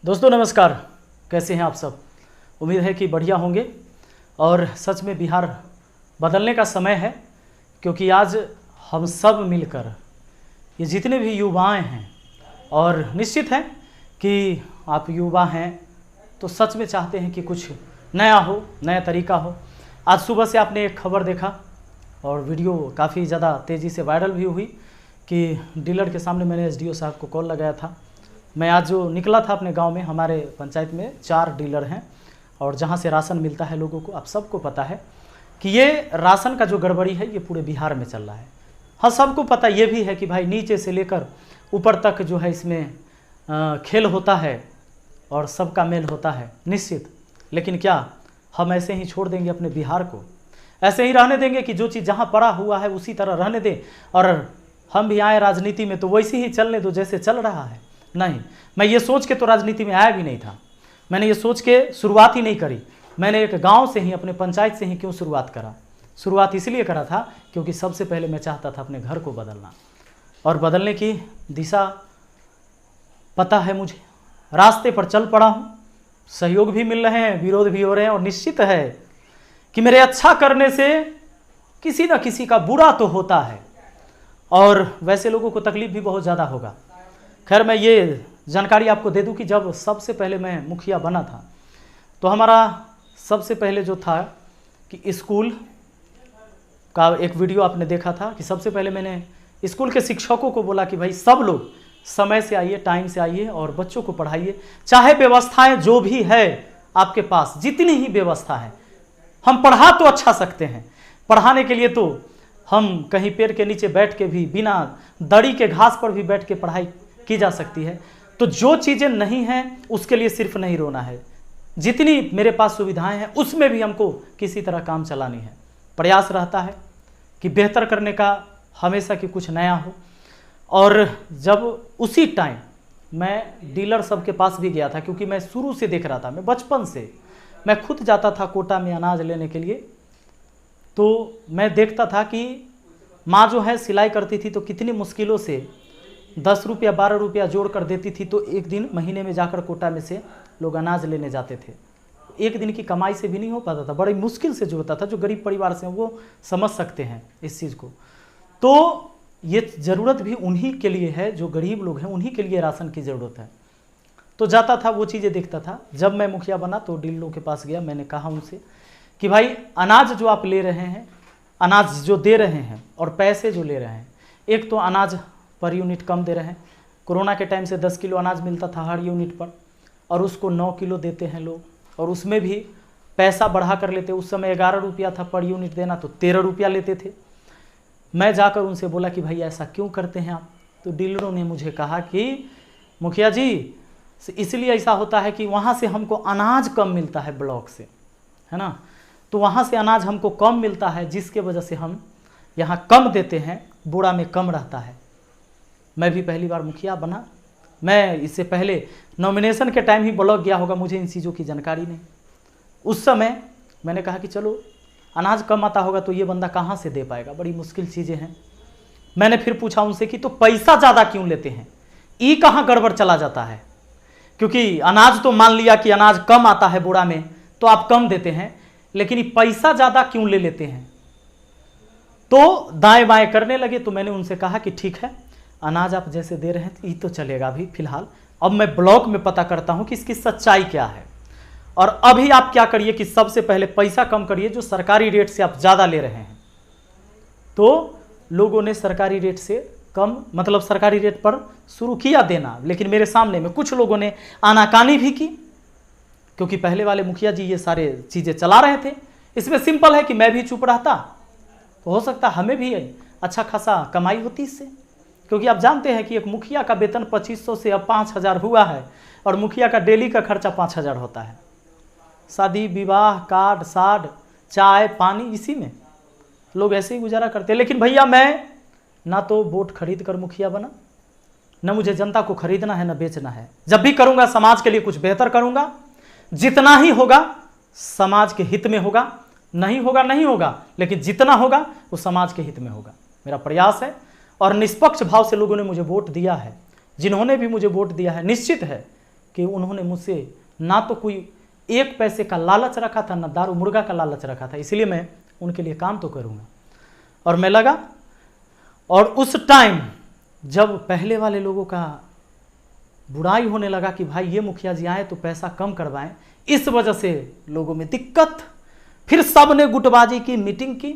दोस्तों नमस्कार, कैसे हैं आप सब। उम्मीद है कि बढ़िया होंगे। और सच में बिहार बदलने का समय है, क्योंकि आज हम सब मिलकर ये जितने भी युवाएं हैं, और निश्चित है कि आप युवा हैं तो सच में चाहते हैं कि कुछ नया हो, नया तरीका हो। आज सुबह से आपने एक खबर देखा और वीडियो काफ़ी ज़्यादा तेज़ी से वायरल भी हुई कि डीलर के सामने मैंने एसडीओ साहब को कॉल लगाया था। मैं आज जो निकला था अपने गांव में, हमारे पंचायत में 4 डीलर हैं और जहां से राशन मिलता है लोगों को, आप सबको पता है कि ये राशन का जो गड़बड़ी है ये पूरे बिहार में चल रहा है। हाँ, सबको पता ये भी है कि भाई नीचे से लेकर ऊपर तक जो है इसमें खेल होता है और सबका मेल होता है, निश्चित। लेकिन क्या हम ऐसे ही छोड़ देंगे अपने बिहार को? ऐसे ही रहने देंगे कि जो चीज़ जहाँ पड़ा हुआ है उसी तरह रहने दें और हम भी आए राजनीति में तो वैसे ही चलने दो जैसे चल रहा है? नहीं, मैं ये सोच के तो राजनीति में आया भी नहीं था। मैंने ये सोच के शुरुआत ही नहीं करी। मैंने एक गांव से ही, अपने पंचायत से ही क्यों शुरुआत करा? शुरुआत इसलिए करा था क्योंकि सबसे पहले मैं चाहता था अपने घर को बदलना, और बदलने की दिशा पता है मुझे। रास्ते पर चल पड़ा हूँ, सहयोग भी मिल रहे हैं, विरोध भी हो रहे हैं, और निश्चित है कि मेरे अच्छा करने से किसी न किसी का बुरा तो होता है, और वैसे लोगों को तकलीफ भी बहुत ज़्यादा होगा। खैर, मैं ये जानकारी आपको दे दूं कि जब सबसे पहले मैं मुखिया बना था तो हमारा सबसे पहले जो था कि स्कूल का एक वीडियो आपने देखा था कि सबसे पहले मैंने स्कूल के शिक्षकों को बोला कि भाई सब लोग समय से आइए, टाइम से आइए और बच्चों को पढ़ाइए। चाहे व्यवस्थाएं जो भी है आपके पास, जितनी ही व्यवस्था है, हम पढ़ा तो अच्छा सकते हैं। पढ़ाने के लिए तो हम कहीं पेड़ के नीचे बैठ के भी, बिना दड़ी के घास पर भी बैठ के पढ़ाई की जा सकती है। तो जो चीज़ें नहीं हैं उसके लिए सिर्फ नहीं रोना है, जितनी मेरे पास सुविधाएं हैं उसमें भी हमको किसी तरह काम चलानी है। प्रयास रहता है कि बेहतर करने का, हमेशा कि कुछ नया हो। और जब उसी टाइम मैं डीलर सब के पास भी गया था, क्योंकि मैं शुरू से देख रहा था, मैं बचपन से मैं खुद जाता था कोटा में अनाज लेने के लिए। तो मैं देखता था कि माँ जो है सिलाई करती थी तो कितनी मुश्किलों से 10 रुपया 12 रुपया जोड़ कर देती थी, तो एक दिन महीने में जाकर कोटा में से लोग अनाज लेने जाते थे। एक दिन की कमाई से भी नहीं हो पाता था, बड़ी मुश्किल से जुड़ता था। जो गरीब परिवार से वो समझ सकते हैं इस चीज़ को। तो ये ज़रूरत भी उन्हीं के लिए है, जो गरीब लोग हैं उन्हीं के लिए राशन की ज़रूरत है। तो जाता था, वो चीज़ें देखता था। जब मैं मुखिया बना तो डीलरों के पास गया, मैंने कहा उनसे कि भाई अनाज जो आप ले रहे हैं, अनाज जो दे रहे हैं और पैसे जो ले रहे हैं, एक तो अनाज पर यूनिट कम दे रहे हैं। कोरोना के टाइम से 10 किलो अनाज मिलता था हर यूनिट पर, और उसको 9 किलो देते हैं लोग, और उसमें भी पैसा बढ़ा कर लेते। उस समय 11 रुपया था पर यूनिट देना, तो 13 रुपया लेते थे। मैं जाकर उनसे बोला कि भाई ऐसा क्यों करते हैं आप? तो डीलरों ने मुझे कहा कि मुखिया जी, इसलिए ऐसा होता है कि वहाँ से हमको अनाज कम मिलता है, ब्लॉक से, है ना, तो वहाँ से अनाज हमको कम मिलता है, जिसके वजह से हम यहाँ कम देते हैं, बुरा में कम रहता है। मैं भी पहली बार मुखिया बना, मैं इससे पहले नॉमिनेशन के टाइम ही ब्लॉक गया होगा, मुझे इन चीज़ों की जानकारी नहीं। उस समय मैंने कहा कि चलो अनाज कम आता होगा तो ये बंदा कहाँ से दे पाएगा, बड़ी मुश्किल चीज़ें हैं। मैंने फिर पूछा उनसे कि तो पैसा ज़्यादा क्यों लेते हैं, ये कहाँ गड़बड़ चला जाता है? क्योंकि अनाज तो मान लिया कि अनाज कम आता है बुरा में तो आप कम देते हैं, लेकिन ये पैसा ज़्यादा क्यों ले लेते हैं? तो दाएँ बाएँ करने लगे। तो मैंने उनसे कहा कि ठीक है, अनाज आप जैसे दे रहे हैं ये तो चलेगा अभी फ़िलहाल, अब मैं ब्लॉक में पता करता हूं कि इसकी सच्चाई क्या है। और अभी आप क्या करिए कि सबसे पहले पैसा कम करिए, जो सरकारी रेट से आप ज़्यादा ले रहे हैं। तो लोगों ने सरकारी रेट से कम, मतलब सरकारी रेट पर शुरू किया देना, लेकिन मेरे सामने में कुछ लोगों ने आनाकानी भी की, क्योंकि पहले वाले मुखिया जी ये सारे चीज़ें चला रहे थे। इसमें सिंपल है कि मैं भी चुप रहता तो हो सकता हमें भी अच्छा खासा कमाई होती इससे, क्योंकि आप जानते हैं कि एक मुखिया का वेतन 2500 से अब 5000 हुआ है, और मुखिया का डेली का खर्चा 5000 होता है। शादी विवाह, कार्ड साड, चाय पानी, इसी में लोग ऐसे ही गुजारा करते हैं। लेकिन भैया मैं ना तो वोट खरीद कर मुखिया बना, न मुझे जनता को खरीदना है न बेचना है। जब भी करूँगा समाज के लिए कुछ बेहतर करूँगा, जितना ही होगा समाज के हित में होगा, नहीं होगा नहीं होगा, लेकिन जितना होगा वो समाज के हित में होगा। मेरा प्रयास है, और निष्पक्ष भाव से लोगों ने मुझे वोट दिया है। जिन्होंने भी मुझे वोट दिया है, निश्चित है कि उन्होंने मुझसे ना तो कोई एक पैसे का लालच रखा था, ना दारू मुर्गा का लालच रखा था, इसलिए मैं उनके लिए काम तो करूँगा। और मैं लगा, और उस टाइम जब पहले वाले लोगों का बुराई होने लगा कि भाई ये मुखिया जी आए तो पैसा कम करवाएं, इस वजह से लोगों में दिक्कत, फिर सब ने गुटबाजी की, मीटिंग की,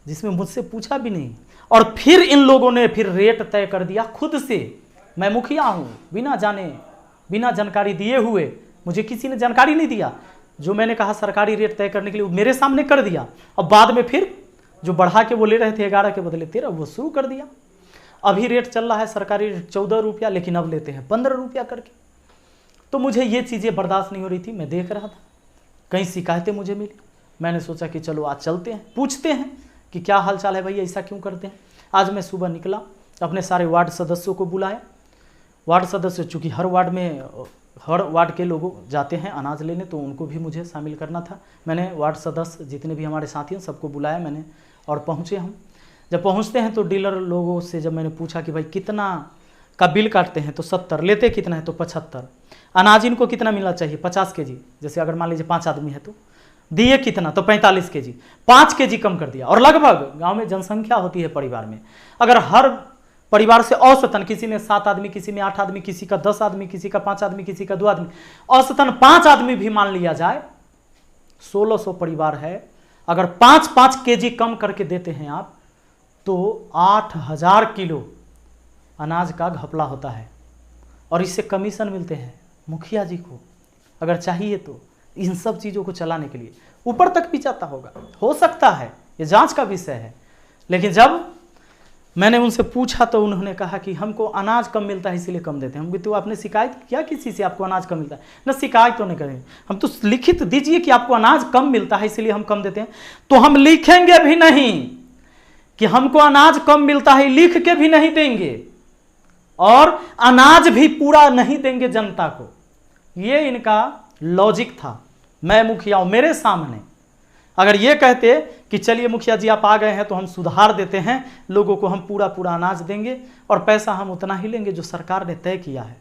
जिसमें मुझसे पूछा भी नहीं, और फिर इन लोगों ने फिर रेट तय कर दिया खुद से। मैं मुखिया हूँ, बिना जाने बिना जानकारी दिए हुए, मुझे किसी ने जानकारी नहीं दिया, जो मैंने कहा सरकारी रेट तय करने के लिए मेरे सामने कर दिया। अब बाद में फिर जो बढ़ा के वो ले रहे थे 11 के बदले 13, वो शुरू कर दिया। अभी रेट चल रहा है सरकारी रेट 14 रुपया, लेकिन अब लेते हैं 15 रुपया करके। तो मुझे ये चीज़ें बर्दाश्त नहीं हो रही थी, मैं देख रहा था, कई शिकायतें मुझे मिली। मैंने सोचा कि चलो आज चलते हैं, पूछते हैं कि क्या हाल चाल है भैया, ऐसा क्यों करते हैं। आज मैं सुबह निकला, अपने सारे वार्ड सदस्यों को बुलाया। वार्ड सदस्य, चूँकि हर वार्ड के लोग जाते हैं अनाज लेने, तो उनको भी मुझे शामिल करना था। मैंने वार्ड सदस्य जितने भी हमारे साथी हैं सबको बुलाया मैंने, और पहुँचे हम। जब पहुँचते हैं तो डीलर लोगों से जब मैंने पूछा कि भाई कितना का बिल काटते हैं, तो 70, लेते कितना है, तो 75। अनाज इनको कितना मिलना चाहिए, 50 केजी, जैसे अगर मान लीजिए 5 आदमी है तो दिए कितना, तो 45 केजी, 5 केजी कम कर दिया। और लगभग गांव में जनसंख्या होती है परिवार में, अगर हर परिवार से औसतन, किसी में 7 आदमी, किसी में 8 आदमी, किसी का 10 आदमी, किसी का 5 आदमी, किसी का 2 आदमी, औसतन 5 आदमी भी मान लिया जाए, 1600 परिवार है, अगर 5-5 केजी कम करके देते हैं आप, तो 8000 किलो अनाज का घपला होता है। और इससे कमीशन मिलते हैं मुखिया जी को, अगर चाहिए तो इन सब चीज़ों को चलाने के लिए ऊपर तक भी जाता होगा, हो सकता है, ये जांच का विषय है। लेकिन जब मैंने उनसे पूछा तो उन्होंने कहा कि हमको अनाज कम मिलता है इसीलिए कम देते हैं। हम तो आपने शिकायत किया किसी से आपको अनाज कम मिलता है? ना, शिकायत तो नहीं करेंगे हम, तो लिखित दीजिए कि आपको अनाज कम मिलता है इसीलिए हम कम देते हैं। तो हम लिखेंगे भी नहीं कि हमको अनाज कम मिलता है, लिख के भी नहीं देंगे, और अनाज भी पूरा नहीं देंगे जनता को। ये इनका लॉजिक था। मैं मुखिया हूं, मेरे सामने अगर ये कहते कि चलिए मुखिया जी आप आ गए हैं तो हम सुधार देते हैं, लोगों को हम पूरा पूरा अनाज देंगे और पैसा हम उतना ही लेंगे जो सरकार ने तय किया है।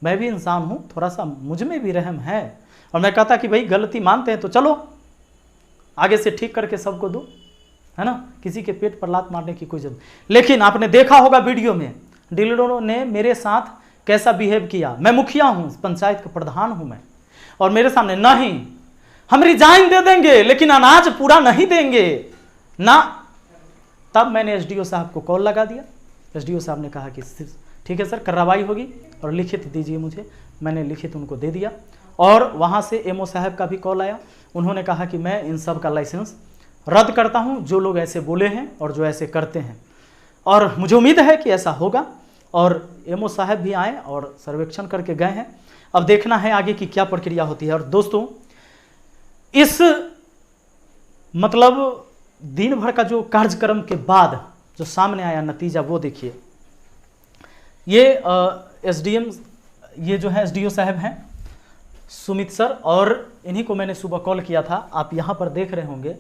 मैं भी इंसान हूं, थोड़ा सा मुझ में भी रहम है, और मैं कहता कि भाई गलती मानते हैं तो चलो आगे से ठीक करके सबको दो, है ना, किसी के पेट पर लात मारने की कोई जरूरत। लेकिन आपने देखा होगा वीडियो में डीलरों ने मेरे साथ कैसा बिहेव किया। मैं मुखिया हूं, पंचायत का प्रधान हूं मैं, और मेरे सामने नहीं हम रिजाइन दे देंगे लेकिन अनाज पूरा नहीं देंगे ना। तब मैंने एसडीओ साहब को कॉल लगा दिया। एसडीओ साहब ने कहा कि ठीक है सर, कार्रवाई होगी और लिखित दीजिए मुझे। मैंने लिखित उनको दे दिया, और वहाँ से एमओ साहब का भी कॉल आया। उन्होंने कहा कि मैं इन सब का लाइसेंस रद्द करता हूँ, जो लोग ऐसे बोले हैं और जो ऐसे करते हैं, और मुझे उम्मीद है कि ऐसा होगा। और एमओ साहब भी आए और सर्वेक्षण करके गए हैं। अब देखना है आगे की क्या प्रक्रिया होती है। और दोस्तों, इस मतलब दिन भर का जो कार्यक्रम के बाद जो सामने आया नतीजा वो देखिए। ये एसडीएम, ये जो है एसडीओ साहब हैं सुमित सर, और इन्हीं को मैंने सुबह कॉल किया था। आप यहाँ पर देख रहे होंगे,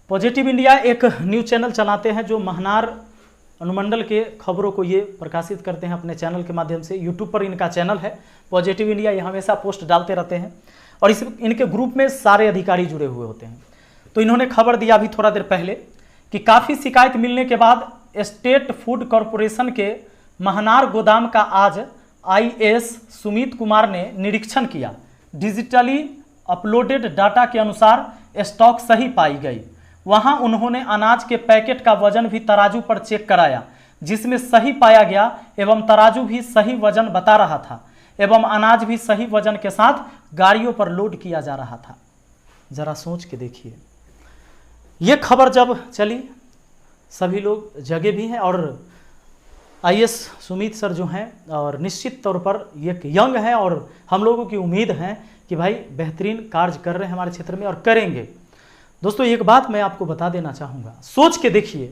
पॉजिटिव इंडिया एक न्यूज़ चैनल चलाते हैं जो महनार अनुमंडल के खबरों को ये प्रकाशित करते हैं अपने चैनल के माध्यम से। यूट्यूब पर इनका चैनल है पॉजिटिव इंडिया, ये हमेशा पोस्ट डालते रहते हैं, और इनके ग्रुप में सारे अधिकारी जुड़े हुए होते हैं। तो इन्होंने खबर दिया अभी थोड़ा देर पहले कि काफ़ी शिकायत मिलने के बाद स्टेट फूड कॉरपोरेशन के महनार गोदाम का आज आईएएस सुमित कुमार ने निरीक्षण किया। डिजिटली अपलोडेड डाटा के अनुसार स्टॉक सही पाई गई। वहां उन्होंने अनाज के पैकेट का वजन भी तराजू पर चेक कराया, जिसमें सही पाया गया एवं तराजू भी सही वजन बता रहा था एवं अनाज भी सही वजन के साथ गाड़ियों पर लोड किया जा रहा था। जरा सोच के देखिए, ये खबर जब चली सभी लोग जगे भी हैं, और आईएएस सुमित सर जो हैं, और निश्चित तौर पर ये यंग हैं और हम लोगों की उम्मीद है कि भाई बेहतरीन कार्य कर रहे हैं हमारे क्षेत्र में और करेंगे। दोस्तों, एक बात मैं आपको बता देना चाहूँगा, सोच के देखिए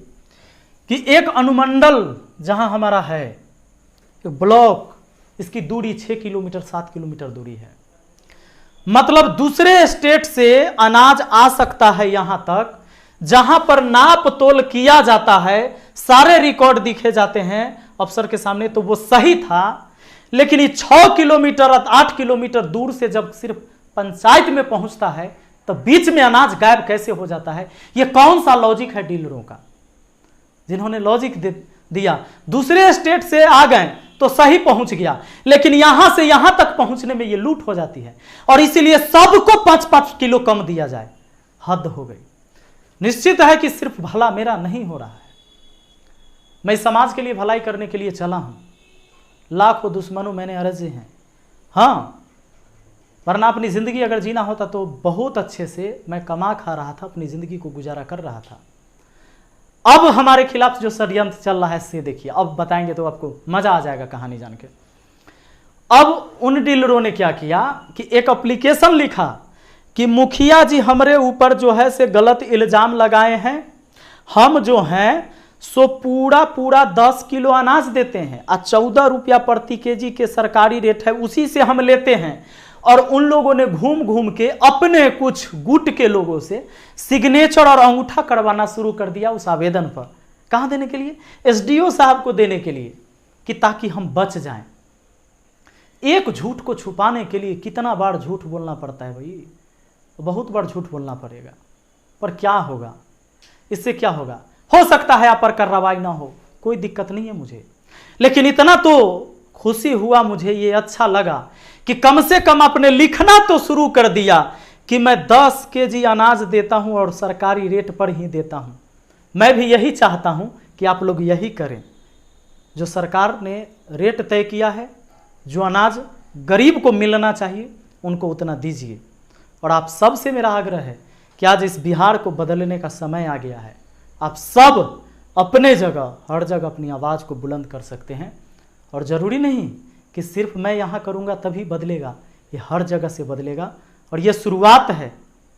कि एक अनुमंडल जहाँ हमारा है, एक ब्लॉक, इसकी दूरी 6 किलोमीटर 7 किलोमीटर दूरी है। मतलब दूसरे स्टेट से अनाज आ सकता है यहाँ तक, जहां पर नाप तोल किया जाता है, सारे रिकॉर्ड दिखे जाते हैं अफसर के सामने, तो वो सही था। लेकिन ये 6 किलोमीटर 8 किलोमीटर दूर से जब सिर्फ पंचायत में पहुंचता है तो बीच में अनाज गायब कैसे हो जाता है? ये कौन सा लॉजिक है डीलरों का? जिन्होंने लॉजिक दिया दूसरे स्टेट से आ गए तो सही पहुंच गया, लेकिन यहां से यहां तक पहुंचने में ये लूट हो जाती है और इसीलिए सबको 5-5 किलो कम दिया जाए। हद हो गई। निश्चित है कि सिर्फ भला मेरा नहीं हो रहा है, मैं समाज के लिए भलाई करने के लिए चला हूं। लाखों दुश्मनों मैंने अरजे हैं, हाँ, वरना अपनी जिंदगी अगर जीना होता तो बहुत अच्छे से मैं कमा खा रहा था, अपनी जिंदगी को गुजारा कर रहा था। अब हमारे खिलाफ जो षड्यंत्र चल रहा है से देखिए, अब बताएंगे तो आपको मजा आ जाएगा कहानी जान के। अब उन डीलरों ने क्या किया कि एक एप्लीकेशन लिखा कि मुखिया जी हमारे ऊपर जो है से गलत इल्जाम लगाए हैं, हम जो हैं सो पूरा 10 किलो अनाज देते हैं और 14 रुपया प्रति केजी के सरकारी रेट है, उसी से हम लेते हैं। और उन लोगों ने घूम घूम के अपने कुछ गुट के लोगों से सिग्नेचर और अंगूठा करवाना शुरू कर दिया उस आवेदन पर। कहाँ देने के लिए? एसडीओ साहब को देने के लिए, कि ताकि हम बच जाएं। एक झूठ को छुपाने के लिए कितना बार झूठ बोलना पड़ता है भाई, बहुत बार झूठ बोलना पड़ेगा। पर क्या होगा इससे? क्या होगा? हो सकता है आप पर कार्रवाई ना हो, कोई दिक्कत नहीं है मुझे, लेकिन इतना तो खुशी हुआ, मुझे ये अच्छा लगा कि कम से कम आपने लिखना तो शुरू कर दिया कि मैं 10 केजी अनाज देता हूं और सरकारी रेट पर ही देता हूं। मैं भी यही चाहता हूं कि आप लोग यही करें। जो सरकार ने रेट तय किया है, जो अनाज गरीब को मिलना चाहिए उनको उतना दीजिए। और आप सब से मेरा आग्रह है कि आज इस बिहार को बदलने का समय आ गया है। आप सब अपने जगह हर जगह अपनी आवाज़ को बुलंद कर सकते हैं, और ज़रूरी नहीं कि सिर्फ मैं यहाँ करूँगा तभी बदलेगा, ये हर जगह से बदलेगा और ये शुरुआत है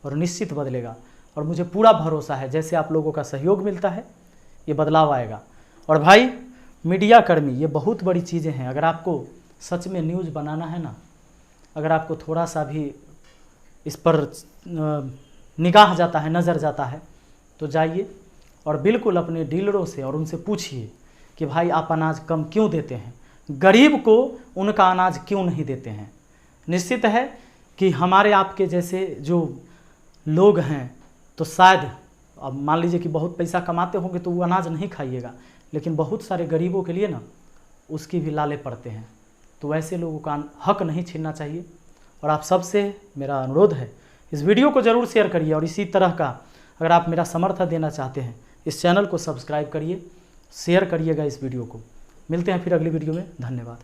और निश्चित बदलेगा। और मुझे पूरा भरोसा है जैसे आप लोगों का सहयोग मिलता है ये बदलाव आएगा। और भाई मीडिया कर्मी, ये बहुत बड़ी चीज़ें हैं। अगर आपको सच में न्यूज़ बनाना है ना, अगर आपको थोड़ा सा भी इस पर निगाह जाता है, नज़र जाता है, तो जाइए और बिल्कुल अपने डीलरों से और उनसे पूछिए कि भाई आप अनाज कम क्यों देते हैं, गरीब को उनका अनाज क्यों नहीं देते हैं। निश्चित है कि हमारे आपके जैसे जो लोग हैं तो शायद अब मान लीजिए कि बहुत पैसा कमाते होंगे तो वो अनाज नहीं खाइएगा, लेकिन बहुत सारे गरीबों के लिए ना उसकी भी लाले पड़ते हैं। तो वैसे लोगों का हक नहीं छीनना चाहिए। और आप सबसे मेरा अनुरोध है, इस वीडियो को ज़रूर शेयर करिए और इसी तरह का अगर आप मेरा समर्थन देना चाहते हैं इस चैनल को सब्सक्राइब करिए, शेयर करिएगा इस वीडियो को। मिलते हैं फिर अगली वीडियो में। धन्यवाद।